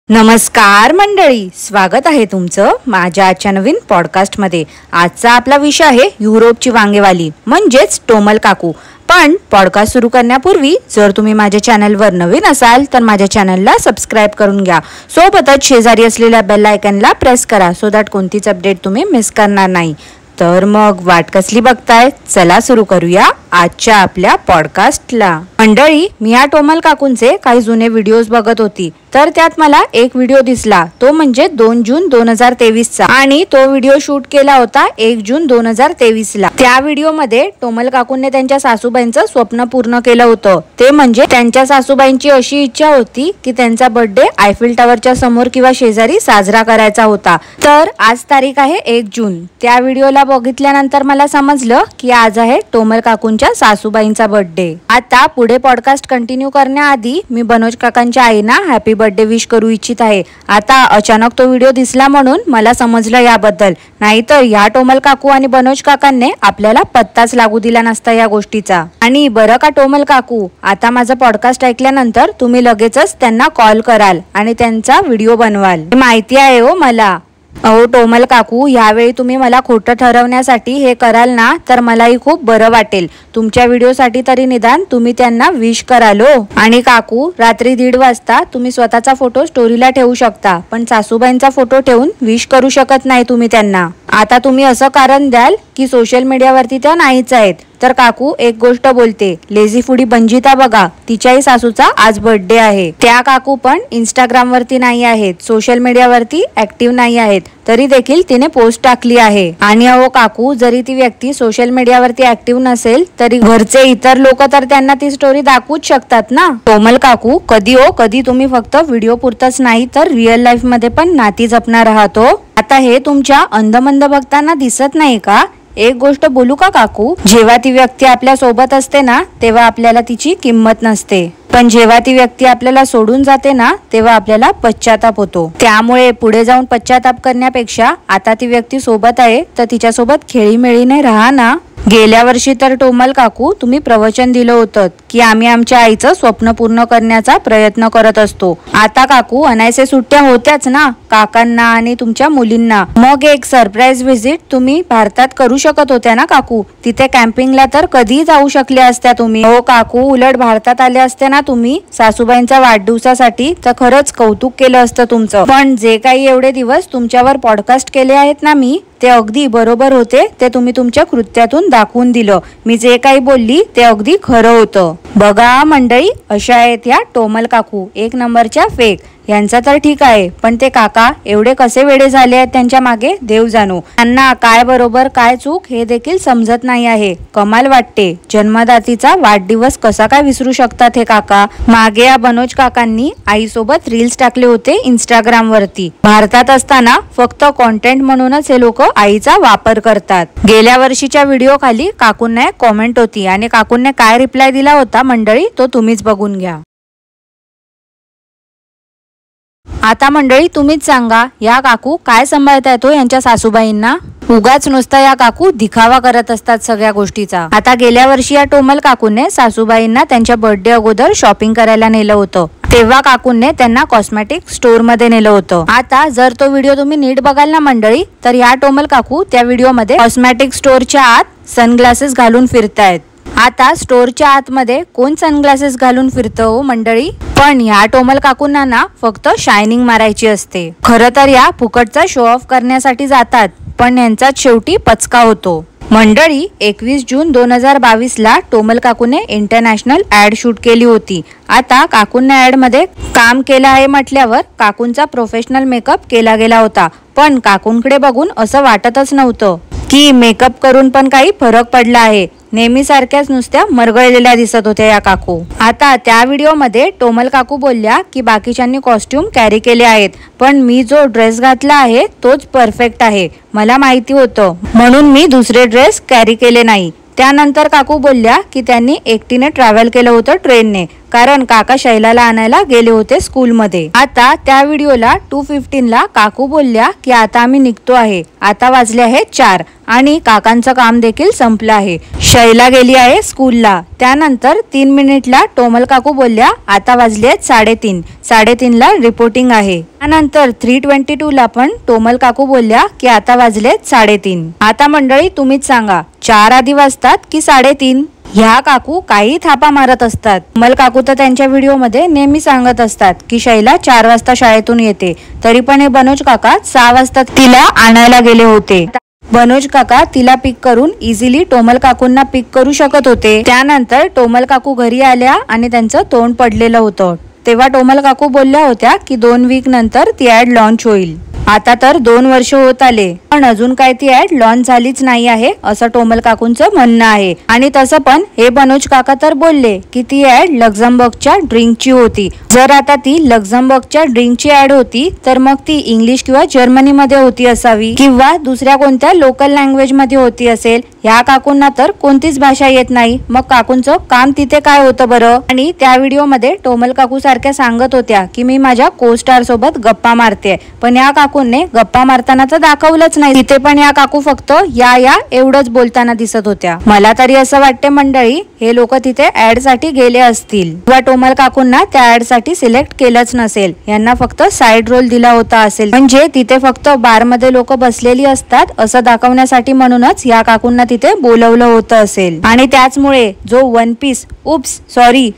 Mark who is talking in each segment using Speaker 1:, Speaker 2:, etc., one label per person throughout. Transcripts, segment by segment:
Speaker 1: नमस्कार मंडळी, स्वागत आहे तुमचं माझ्या आजच्या नवीन पॉडकास्टमध्ये। आजचा आपला विषय आहे युरोपची वांगेवाली म्हणजेच टोमल काकू। पण पॉडकास्ट सुरू करण्यापूर्वी जर तुम्ही माझ्या चॅनलवर नवीन असाल तर माझ्या चॅनलला सबस्क्राइब करून घ्या। सोबतच शेजारी असलेल्या बेल आयकॉनला प्रेस करा सो दॅट कोणतीच अपडेट तुम्ही मिस करणार नाही। तर मग वाट कसली बघताय, चला सुरू करूया आजच्या आपल्या पॉडकास्टला। मंडळी, मी या टोमल काकूंचे काही जुने व्हिडिओज बघत होती तर त्यात मला एक व्हिडिओ दिसला, तो म्हणजे 2 जून 2023 चा, आणि तो व्हिडिओ शूट केला होता 1 जून 2023 ला। त्या व्हिडिओमध्ये टोमल काकूंनी त्यांच्या सासूबाईंचं स्वप्न पूर्ण केलं होतं। ते म्हणजे त्यांच्या सासूबाईंची अशी इच्छा होती की त्यांचा बर्थडे आयफेल टॉवरच्या समोर किंवा शेजारी साजरा करायचा होता। तर आज तारीख आहे 1 जून। त्या व्हिडिओला बघितल्यानंतर मला समजलं की आज आहे टोमल काकूंच्या सासूबाईंचा बर्थडे। आता पुढे पॉडकास्ट कंटिन्यू करण्याआधी मी बनोज काकांच्या आईना हॅपी बर्थडे विश करू इच्छित आहे। आता अचानक तो व्हिडिओ दिसला म्हणून मला समजलं याबद्दल, नाहीतर या टोमल काकू आणि बनोज काकांनी आपल्याला पत्ताच लागू दिला नसता या गोष्टीचा। आणि बरं का टोमल काकू, आता माझा पॉडकास्ट ऐकल्यानंतर तुम्ही लगेचच त्यांना कॉल कराल आणि त्यांचा व्हिडिओ बनवाल, माहिती आहे हो मला। अहो टोमल काकू, यावेळी तुम्ही मला खोटं ठरवण्यासाठी हे कराल ना तर मलाही खूप बरं वाटेल। तुमच्या व्हिडिओसाठी तरी निदान तुम्ही त्यांना विश कराल हो। आणि काकू, रात्री 1:30 वाजता तुम्ही स्वतःचा फोटो स्टोरीला ठेवू शकता, पण सासूबाईंचा फोटो ठेवून विश करू शकत नाही तुम्ही त्यांना। आता तुम्ही असं कारण द्याल की सोशल मीडियावरती त्या नाहीच आहेत। तर काकू, एक गोष्ट बोलते, लेझी फूडी बंजिता बघा, तिच्याही सासूचा आज बर्थडे आहे। त्या काकू पण इंस्टाग्राम वरती नाही आहेत, सोशल मीडियावरती ऍक्टिव्ह नाही आहेत, तरी देखील तिने पोस्ट टाकली आहे। आणि अहो काकू, जरी ती व्यक्ती सोशल मीडियावरती ऍक्टिव्ह नसेल तरी घरचे इतर लोक तर त्यांना ती स्टोरी दाखवूच शकतात ना। टोमल काकू, कधी तुम्ही फक्त व्हिडिओ पुरतच नाही तर रिअल लाईफ मध्ये पण नाती जपणार आहात हो। आता हे तुमच्या अंधमंद भक्तांना दिसत नाही का? एक गोष्ट बोलू का काकू, जेव्हा ती व्यक्ती आपल्या सोबत असते ना तेव्हा आपल्याला तिची किंमत नसते, पण जेव्हा ती व्यक्ती आपल्याला सोडून जाते ना तेव्हा आपल्याला पश्चाताप होतो। त्यामुळे पुढे जाऊन पश्चाताप करण्यापेक्षा आता ती व्यक्ती सोबत आहे तर तिच्यासोबत खेळीमेळीने राहा ना। गेल्या वर्षी तर टोमल काकू तुम्ही प्रवचन दिलं होतं की आम्ही आमच्या आईचं स्वप्न पूर्ण करण्याचा प्रयत्न करत असतो। आता काकू, अनायसे सुट्ट्या होत्याच ना काकांना आणि तुमच्या मुलींना, मग एक सरप्राईज व्हिजिट तुम्ही भारतात करू शकत होत्या ना काकू। तिथे कॅम्पिंगला तर कधी जाऊ शकल्या असत्या तुम्ही। हो काकू, उलट भारतात आले असते ना तुम्ही सासूबाईंच्या वाढदिवसासाठी तर खरंच कौतुक केलं असतं तुमचं। पण जे काही एवढे दिवस तुमच्यावर पॉडकास्ट केले आहेत ना मी, ते अगदी बरोबर होते, ते तुम्ही तुमच्या कृत्यातून दाखवून दिलं। मी जे काही बोलली ते अगदी खरं होतं। बघा मंडळी, अशा आहेत या टोमल काकू, 1 नंबरच्या फेक। यांचा तर ठीक आहे, पण ते काका एवढे कसे वेडे झाले आहेत त्यांच्या मागे देव जाणो। त्यांना काय बरोबर काय चूक हे देखील समजत नाही आहे। कमाल वाटते, जन्मदातीचा वाढदिवस कसा काय विसरू शकतात हे काका। मागे या बनोज काकांनी आईसोबत रील्स टाकले होते इंस्टाग्राम वरती। भारतात असताना फक्त कॉन्टेंट म्हणूनच हे लोक आईचा वापर करतात। गेल्या वर्षीच्या व्हिडिओ खाली काकूंना एक कॉमेंट होती आणि काकूंने काय रिप्लाय दिला होता मंडळी, तो तुम्हीच बघून घ्या। आता मंडळी तुम्हीच सांगा, या काकू काय सांभाळतायत हो यांच्या सासूबाईंना? उगाच नुसता या काकू दिखावा करत असतात सगळ्या गोष्टीचा। आता गेल्या वर्षी या टोमल काकूने सासूबाईंना त्यांच्या बर्थडे अगोदर शॉपिंग करायला नेलं होतं, तेव्हा काकूंने त्यांना कॉस्मेटिक स्टोर मध्ये नेलं होतं। आता जर तो व्हिडिओ तुम्ही नीट बघाल ना मंडळी, तर या टोमल काकू त्या व्हिडिओ मध्ये कॉस्मेटिक स्टोरच्या आत सनग्लासेस घालून फिरतायत। आता स्टोरच्या आतमध्ये कोण सनग्लासेस घालून फिरतं हो मंडळी? पण या टोमल काकूंना ना फक्त शायनिंग मारायची असते। खरं तर या फुकटचा शो ऑफ करण्यासाठी जातात, पण यांचाच शेवटी पचका होतो। मंडळी, 21 जून 2022 ला टोमल काकूने इंटरनॅशनल ऍड शूट केली होती। आता काकूंना ऍड मध्ये काम केलं आहे म्हटल्यावर काकूंचा प्रोफेशनल मेकअप केला गेला होता, पण काकूंकडे बघून असं वाटतच नव्हतं की मेकअप करून पण काही फरक पडला आहे। नेहमी सारख्याच नुसत्या मरगळलेल्या दिसत होत्या या काकू। आता त्या व्हिडिओ मध्ये टोमल काकू बोलल्या की बाकीच्यांनी कॉस्ट्युम कॅरी केले आहेत, पण मी जो ड्रेस घातला आहे तोच परफेक्ट आहे, मला माहिती होतं म्हणून मी दुसरे ड्रेस कॅरी केले नाही। त्यानंतर काकू बोलल्या की त्यांनी एकटीने ट्रॅव्हल केलं होतं ट्रेनने, कारण काका शैलाला आणायला गेले होते स्कूलमध्ये। आता त्या व्हिडिओला 2:15 ला काकू बोलल्या की आता आम्ही निघतो आहे। आता वाजले आहेत 4 आणि काकांचं काम देखील संपलं आहे। शैला गेली आहे स्कूलला। त्यानंतर 3 मिनिटला टोमल काकू बोलल्या आता वाजले आहेत 3:30। 3:30 ला रिपोर्टिंग आहे। त्यानंतर 3:22 ला पण टोमल काकू बोलल्या की आता वाजलेत 3:30। आता मंडळी तुम्हीच सांगा 4 आधी वाजतात की 3:30? ह्या काकू काही थापा मारत असतात। टोमल काकू तर त्यांच्या व्हिडिओमध्ये नेहमी सांगत असतात की शैला 4 वाजता शाळेतून येते, तरी पण हे बनोज काका 6 वाजता तिला आणायला गेले होते। बनोज काका तिला पिक करून इझिली टोमल काकूंना पिक करू शकत होते। त्यानंतर टोमल काकू घरी आल्या आणि त्यांचं तोंड पडलेलं होतं। तेव्हा टोमल काकू बोलल्या होत्या की 2 वीक नंतर ती ऍड लॉन्च होईल। आता तर 2 वर्ष होत आले पण अजून काय ती ऍड लॉन्च झालीच नाही आहे असं टोमल काकूंचं म्हणणं आहे। आणि तसं पण हे बनोज काका तर बोलले की ती ऍड लक्झमबर्गच्या ड्रिंकची होती। जर आता ती लक्झमबर्गच्या ड्रिंकची ऍड होती तर मग ती इंग्लिश किंवा जर्मनी मध्ये होती असावी किंवा दुसऱ्या कोणत्या लोकल लँग्वेज मध्ये होती असेल। ह्या काकूंना तर कोणतीच भाषा येत नाही, मग काकूंचं काम तिथे काय होतं बरं? आणि त्या व्हिडिओ मध्ये टोमल काकू सारख्या सांगत होत्या की मी माझ्या को स्टार सोबत गप्पा मारते, पण या काकूंनी गप्पा मारताना तर दाखवलंच नाही। तिथे पण या काकू फक्त या एवढंच बोलताना दिसत होत्या। मला तरी असं वाटते मंडळी हे लोक तिथे ऍड साठी गेले असतील किंवा टोमल काकूंना त्या ऍड साठी सिलेक्ट केलंच नसेल, यांना फक्त साइड रोल दिला होता असेल, म्हणजे तिथे फक्त बार मध्ये लोक बसलेली असतात असं दाखवण्यासाठी म्हणूनच या काकूंना तिथे बोलवलं होतं असेल। आणि त्याचमुळे जो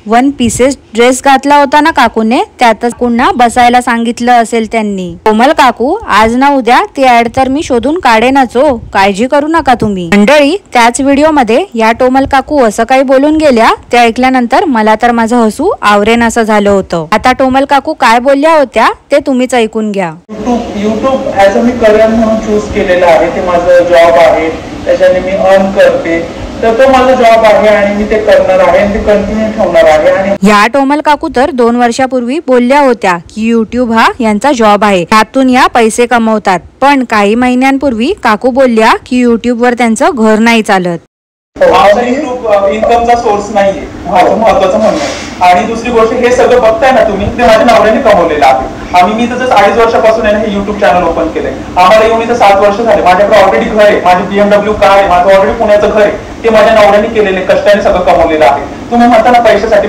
Speaker 1: वन पीसेस ड्रेस घातला होता ना काकूने, त्यातच पुन्हा बसायला सांगितलं असेल त्यांनी। टोमल काकू आज ना उद्या ती ऍड तर मी शोधून काढेनच हो, काळजी करू नका तुम्ही। मंडळी त्याच व्हिडिओ मध्ये या टोमल काकू असं काही बोलून गेल्या ते ऐकल्यानंतर मला तर माझं हसू आवरेन असं झालं होतं। आता टोमल काकू काय बोलल्या होत्या ते तुम्हीच ऐकून घ्या।
Speaker 2: YouTube as a me career म्हणून चूज केलेलं आहे, ते माझं जॉब आहे, त्याच्याने मी अर्न करते, तर तो माझा जॉब आहे आणि मी ते करणार आहे आणि ते कंटिन्यू ठेवणार आहे। आणि
Speaker 1: या टोमल काकू तर 2 वर्षापूर्वी बोलल्या होत्या की युट्यूब हा यांचा जॉब आहे, त्यातून या पैसे कमवतात। पण काही महिन्यांपूर्वी काकू बोलल्या की युट्यूब वर त्यांचं घर नाही चालत।
Speaker 2: माझा युट्यूब इन्कमचा सोर्स नाहीये, माझं महत्वाचं म्हणणं आहे। आणि दुसरी गोष्ट हे सगळं बघताय ना तुम्ही, ते माझ्या नवऱ्याने कमवलेलं आहे। मी तर 2.5 वर्षापासून हे युट्यूब चॅनल ओपन केलंय। आम्हाला येऊन इथं 7 वर्ष झाले। माझ्याकडे ऑलरेडी घर आहे, माझी BMW कार आहे, माझं ऑलरेडी पुण्याचं घर आहे, ते माझ्या नवऱ्याने केलेले कष्टाने सगळं कमवलेलं आहे। तुम्ही म्हणता ना पैशासाठी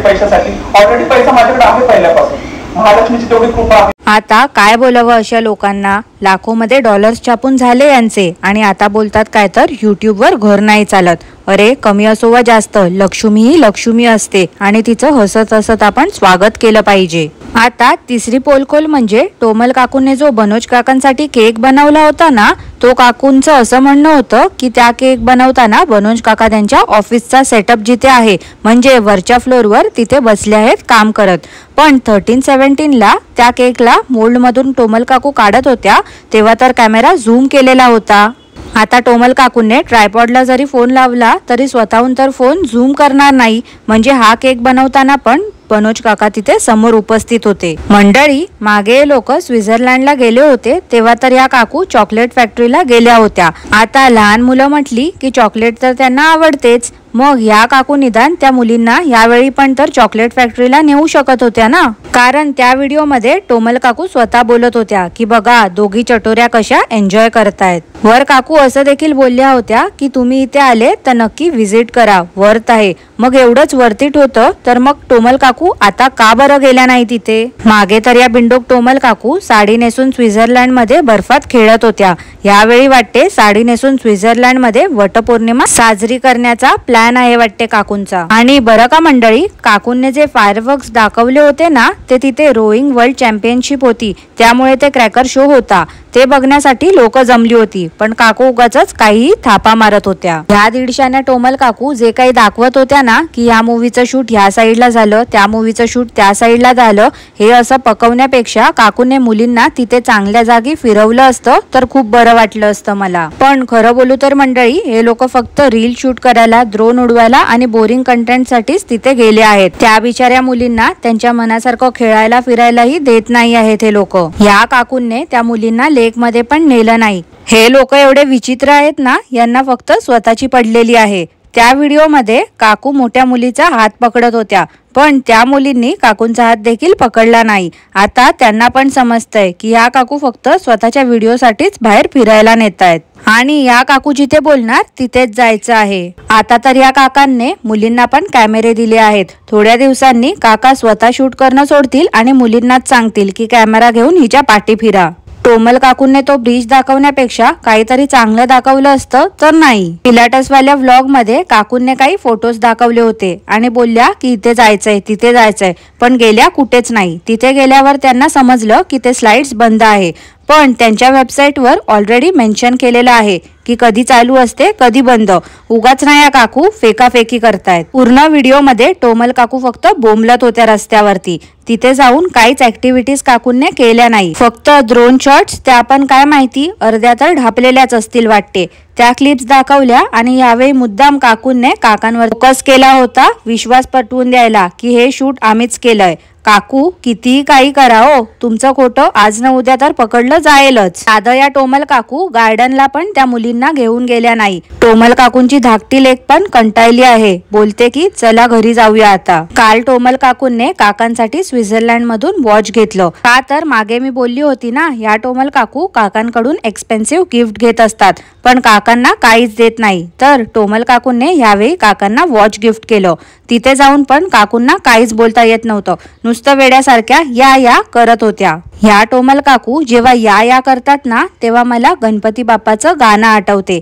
Speaker 2: ऑलरेडी पैसा माझ्याकडे आहे पहिल्यापासून, महालक्ष्मीची तेवढी कृपा आहे।
Speaker 1: आता काय बोलावं अशा लोकांना, लाखो मध्ये डॉलर्स छापून झाले यांचे आणि आता बोलतात काय तर युट्यूब वर घर नाही चालत। अरे कमी असो वा जास्त, लक्ष्मी ही लक्ष्मी असते आणि तिचं हसत हसत आपण स्वागत केलं पाहिजे। आता तिसरी पोलखोल म्हणजे टोमल काकूने जो बनोज काकांसाठी केक बनवला होता ना, तो काकूंचं असं म्हणणं होतं की त्या केक बनवताना बनोज काका त्यांच्या ऑफिसचा सेटअप जिथे आहे म्हणजे वरच्या फ्लोअरवर तिथे बसले आहेत काम करत। पण 13-17 ला त्या केकला मोल्ड मधून टोमल काकू काढत होत्या तेव्हा तर कॅमेरा झूम केलेला होता। आता टोमल काकूने ट्रायपॉडला जरी फोन लावला तरी स्वतःहून तर फोन झूम करणार नाही, म्हणजे हा केक बनवताना पण बनोज काका तिथे समोर उपस्थित होते। मंडळी मागे लोक स्वित्झर्लंडला गेले होते तेव्हा तर या काकू चॉकलेट फॅक्टरीला गेल्या होत्या। आता लहान मुलं म्हटली की चॉकलेट तर त्यांना आवडतेच, मग या काकू निदान त्या मुलींना यावेळी पण तर चॉकलेट फॅक्टरीला नेऊ शकत होत्या ना, कारण त्या व्हिडिओ मध्ये टोमल काकू स्वतः बोलत होत्या की बघा दोघी चटोऱ्या कशा एन्जॉय करतायत। वर काकू असं देखील बोलल्या होत्या की तुम्ही इथे आले तर नक्की व्हिजिट करा, वर्थ आहे। मग एवढंच वर्थिट होतं तर मग टोमल काकू आता का बरं गेल्या नाही तिथे? मागे तर या बिंडोक टोमल काकू साडी नेसून स्वित्झर्लंड मध्ये बर्फात खेळत होत्या, यावेळी वाटते साडी नेसून स्वित्झर्लंड मध्ये वटपौर्णिमा साजरी करण्याचा प्लॅन आहे वाटते काकूंचा। आणि बरं का मंडळी, काकूंनी जे फायरवर्क्स दाखवले होते ना ते तिथे रोईंग वर्ल्ड चॅम्पियनशिप होती, त्यामुळे ते क्रॅकर शो होता, ते बघण्यासाठी लोक जमली होती। पण काकू उगाचच काही थापा मारत होत्या। ह्या 150 टोमल काकू जे काही दाखवत होत्या ना की या मूवीचं शूट ह्या साईडला झालं, त्या मूवीचं शूट त्या साईडला झालं, हे असं पकवण्यापेक्षा काकूने मुलींना तिथे चांगल्या जागी फिरवलं असतं तर खूप बरं वाटलं असतं मला। पण खरं बोलू तर मंडळी हे लोक फक्त रील शूट करायला, ड्रोन उडवायला आणि बोरिंग कंटेंट साठीच तिथे गेले आहेत। त्या बिचाऱ्या मुलींना त्यांच्या मनासारखं खेळायला फिरायलाही देत नाही आहेत हे लोक। या काकूंने त्या मुलींना लेक मध्ये पण नेलं नाही। हे लोक एवढे विचित्र आहेत ना, यांना फक्त स्वतःची पडलेली आहे। त्या व्हिडिओमध्ये काकू मोठ्या मुलीचा हात पकडत होत्या, पण त्या मुलींनी काकूंचा हात देखील पकडला नाही. आता त्यांना पण समजतंय की या काकू फक्त स्वतःच्या व्हिडिओसाठीच बाहेर फिरायला नेतायत आणि या काकू जिथे बोलणार तिथेच जायचं आहे. आता तर या काकांनी मुलींना पण कॅमेरे दिले आहेत. थोड्या दिवसांनी काका स्वतः शूट करणं सोडतील आणि मुलींनाच सांगतील की कॅमेरा घेऊन हिच्या पाठी फिरा. टोमल काकूंनी तो ब्रिज दाखवण्यापेक्षा काहीतरी चांगलं दाखवलं असतं तर नाही. पिलाटसवाल्या व्लॉग मध्ये काकूंनी काही फोटोज दाखवले होते आणि बोलल्या की इथे जायचंय तिथे जायचंय, पण गेल्या कुठेच नाही. तिथे गेल्यावर त्यांना समजलं की ते स्लाइड्स बंद आहे, पण त्यांच्या वेबसाईटवर ऑलरेडी मेन्शन केलेलं आहे की कधी चालू असते कधी बंद. उगाच नाही या काकू फेकाफेकी करतायत. पूर्ण व्हिडिओमध्ये टोमल काकू फक्त बोंबलत होत्या रस्त्यावरती. तिथे जाऊन काहीच ऍक्टिव्हिटीज काकूंनी केल्या नाही, फक्त ड्रोन शॉट्स, त्या पण काय माहिती अर्ध्या तर ढापलेल्याच असतील वाटते, त्या क्लिप्स दाखवल्या. आणि यावेळी मुद्दाम काकूंनी काकांवर फोकस केला होता विश्वास पटवून द्यायला की हे शूट आम्हीच केलंय. काकू कितीही काही करा हो, तुमचं खोटं आज न उद्या तर पकडलं जाईलच. साधं या टोमल काकू गार्डनला पण त्या मुलींना घेऊन गेल्या नाही. टोमल काकूंची धाकटी लेक पण कंटाळली आहे, बोलते की चला घरी जाऊया आता. काल टोमल काकूंनी काकांसाठी स्वित्झर्लंड मधून वॉच घेतलं. का तर मागे मी बोलली होती ना, या टोमल काकू काकांकडून एक्सपेन्सिव्ह गिफ्ट घेत असतात पण काकांना काहीच देत नाही. तर टोमल काकूंनी यावेळी काकांना वॉच गिफ्ट केलं. तिथे जाऊन पण काकूंना काहीच बोलता येत नव्हतं, नुसतं वेड्यासारख्या या या करत होत्या. ह्या टोमल काकू जेव्हा या या करतात ना, तेव्हा मला गणपती बाप्पाचं गाणं आठवते.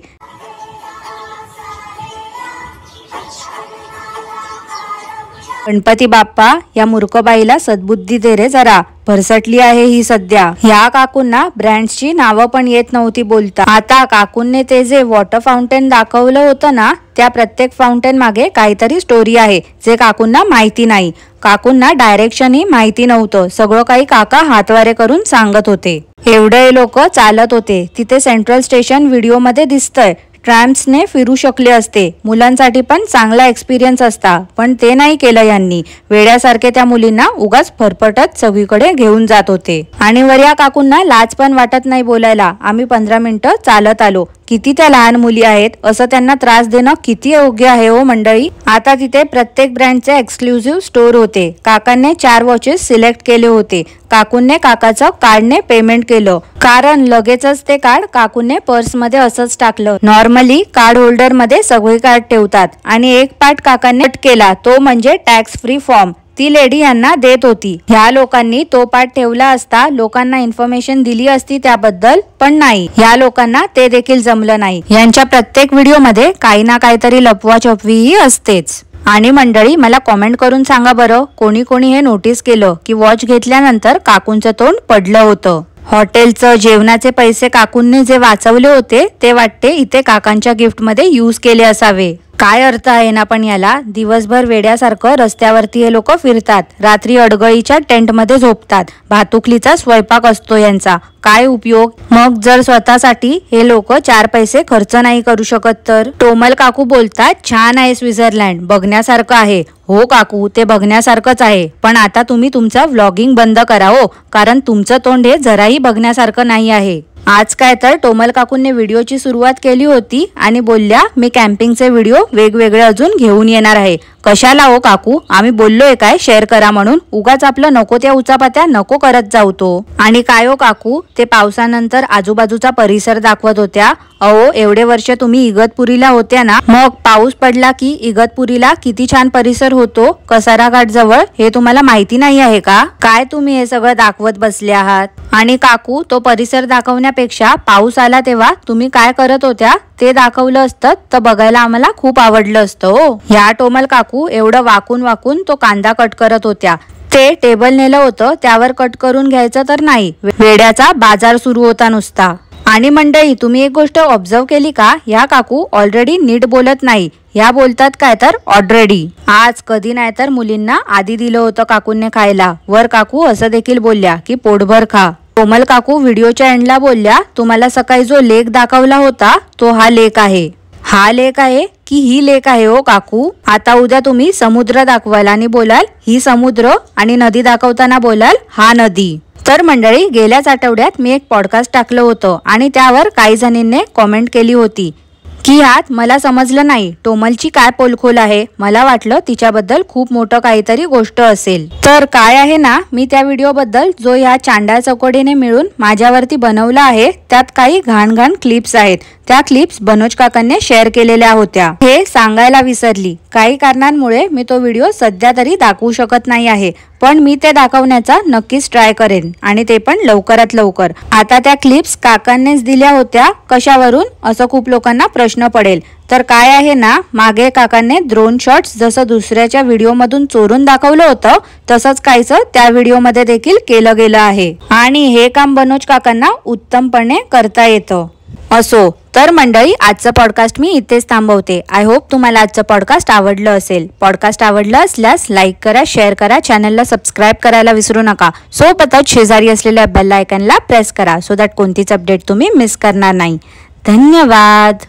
Speaker 1: गणपती बाप्पा या मूर्खबाईला सद्बुद्धी दे रे जरा, भरसटली आहे ही सध्या. ह्या काकूंना ब्रँड्सची नावं पण येत नव्हती बोलता. आता काकूंनी ते जे वॉटर फाउंटेन दाखवलं होतं ना, त्या प्रत्येक फाउंटेन मागे काहीतरी स्टोरी आहे जे काकूंना माहिती नाही. काकूंना डायरेक्शनही माहिती नव्हतं, सगळं काही काका हातवारे करून सांगत होते. एवढे लोक चालत होते तिथे सेंट्रल स्टेशन व्हिडिओमध्ये दिसतंय. ट्रॅम्प्सने फिरू शकले असते, मुलांसाठी पण चांगला एक्सपिरियन्स असता, पण ते नाही केलं यांनी. वेड्यासारखे त्या मुलींना उगाच फरफटत सगळीकडे घेऊन जात होते. आणि वर या काकूंना लाज पण वाटत नाही बोलायला, आम्ही 15 मिनिटं चालत आलो. किती त्या लहान मुली आहेत, असं त्यांना त्रास देणं किती योग्य आहे हो मंडळी. आता तिथे प्रत्येक ब्रँडचे एक्सक्लुझिव्ह स्टोर होते. काकांनी 4 वॉचेस सिलेक्ट केले होते. काकूंनी काकाचं कार्डने पेमेंट केलं, कारण लगेचच ते कार्ड काकूंनी पर्समध्ये असंच टाकलं. नॉर्मली कार्ड होल्डर मध्ये सगळे कार्ड ठेवतात आणि एक पार्ट काकांनी कट केला, तो म्हणजे टॅक्स फ्री फॉर्म. ती लेडी यांना देत होती. ह्या लोकांनी तो पार्ट ठेवला असता, लोकांना इन्फॉर्मेशन दिली असती त्याबद्दल, पण नाही, ह्या लोकांना ते देखील जमलं नाही. यांच्या प्रत्येक व्हिडिओमध्ये काही ना काहीतरी लपवाछपवीही असतेच. आणि मंडळी मला कॉमेंट करून सांगा बरं, कोणी कोणी हे नोटीस केलं की वॉच घेतल्यानंतर काकूंचं तोंड पडलं होतं. हॉटेलचं जेवणाचे पैसे काकूंनी जे वाचवले होते ते वाटते इथे काकांच्या गिफ्टमध्ये यूज केले असावे. काय अर्थ आहे ना पण याला. दिवसभर वेड्यासारखं रस्त्यावरती हे लोक फिरतात, रात्री अडगळीच्या टेंटमध्ये झोपतात, भातुकलीचा स्वयंपाक असतो यांचा, काय उपयोग. मग जर स्वतःसाठी हे लोक 4 पैसे खर्च नाही करू शकत तर. टोमल काकू बोलतात छान आहे स्वित्झर्लंड, बघण्यासारखं आहे. हो काकू ते बघण्यासारखंच आहे, पण आता तुम्ही तुमचं व्लॉगिंग बंद करा हो, कारण तुमचं तोंड हे जराही बघण्यासारखं नाही आहे. आज काय तर टोमल काकूंनी व्हिडिओची सुरुवात केली होती आणि बोलल्या मी कॅम्पिंगचे व्हिडिओ वेगवेगळे अजून घेऊन येणार आहे. कशाला हो काकू, आम्ही बोललोय काय शेअर करा म्हणून, उगाच आपलं नको त्या उचापात्या नको करत जाऊ तो. आणि काय हो काकू, ते पावसानंतर आजूबाजूचा परिसर दाखवत होत्या. अहो एवढे वर्ष तुम्ही इगतपुरीला होत्या ना, मग पाऊस पडला की इगतपुरीला किती छान परिसर होतो कसारा घाट जवळ, हे तुम्हाला माहिती नाही आहे का? काय तुम्ही हे सगळं दाखवत बसले आहात. आणि काकू तो परिसर दाखवण्यापेक्षा पाऊस आला तेव्हा तुम्ही काय करत होत्या ते दाखवलं असतं तर बघायला आम्हाला खूप आवडलं असतं हो. ह्या टोमल काकू एवढं वाकून वाकून तो कांदा कट करत होत्या. ते टेबल नेलं होतं त्यावर कट करून घ्यायचं तर नाही, वेड्याचा बाजार सुरू होता नुसता. आणि मंडळी तुम्ही एक गोष्ट ऑब्झर्व केली का, या काकू ऑलरेडी नीट बोलत नाही, ह्या बोलतात काय तर ऑलरेडी. आज कधी नाही तर मुलींना आधी दिलं होतं काकूंनी खायला, वर काकू असं देखील बोलल्या की पोटभर खा. कोमल काकू व्हिडिओच्या एंडला बोलल्या तुम्हाला सकाळी जो लेक दाखवला होता तो हा लेक आहे. हा लेक आहे की ही लेक आहे हो काकू. आता उद्या तुम्ही समुद्र दाखवाल आणि बोलाल ही समुद्र, आणि नदी दाखवताना बोलाल हा नदी. तर मंडळी गेल्याच आठवड्यात मी एक पॉडकास्ट टाकलं होतं आणि त्यावर काही जणींनी कॉमेंट केली होती की यात मला समजलं नाही टोमलची काय पोलखोल आहे. मला वाटलं तिच्याबद्दल खूप मोठं काहीतरी गोष्ट असेल. तर काय आहे ना, मी त्या व्हिडिओ बद्दल जो ह्या चांडाळ चकोडीने मिळून माझ्यावरती बनवला आहे त्यात काही घाण क्लिप्स आहेत. त्या क्लिप्स बनोज काकांनी शेअर केलेल्या होत्या. हे सांगायला विसरली. काही कारणांमुळे मी तो व्हिडिओ सध्या तरी दाखवू शकत नाही आहे, पण मी ते दाखवण्याचा नक्कीच ट्राय करेन आणि ते पण लवकरात लवकर. आता त्या क्लिप्स काकांनीच दिल्या होत्या कशावरून असं खूप लोकांना प्रश्न पडेल. तर काय आहे ना, मागे काकांनी ड्रोन शॉट्स जसं दुसऱ्याच्या व्हिडिओमधून चोरून दाखवलं होतं तसंच काहीसं त्या व्हिडिओमध्ये देखील केलं गेलं आहे आणि हे काम बनोज काकांना उत्तमपणे करता येतं. असो तर मंडळी, आजचं पॉडकास्ट मी इथेच थांबवते. आय होप तुम्हाला आजचं पॉडकास्ट आवडलं असेल. पॉडकास्ट आवडलं असल्यास लाईक करा, शेअर करा, चॅनलला सबस्क्राईब करायला विसरू नका. सोबतच शेजारी असलेल्या बेल आयकॉनला प्रेस करा सो दॅट कोणतीच अपडेट तुम्ही मिस करणार नाही. धन्यवाद.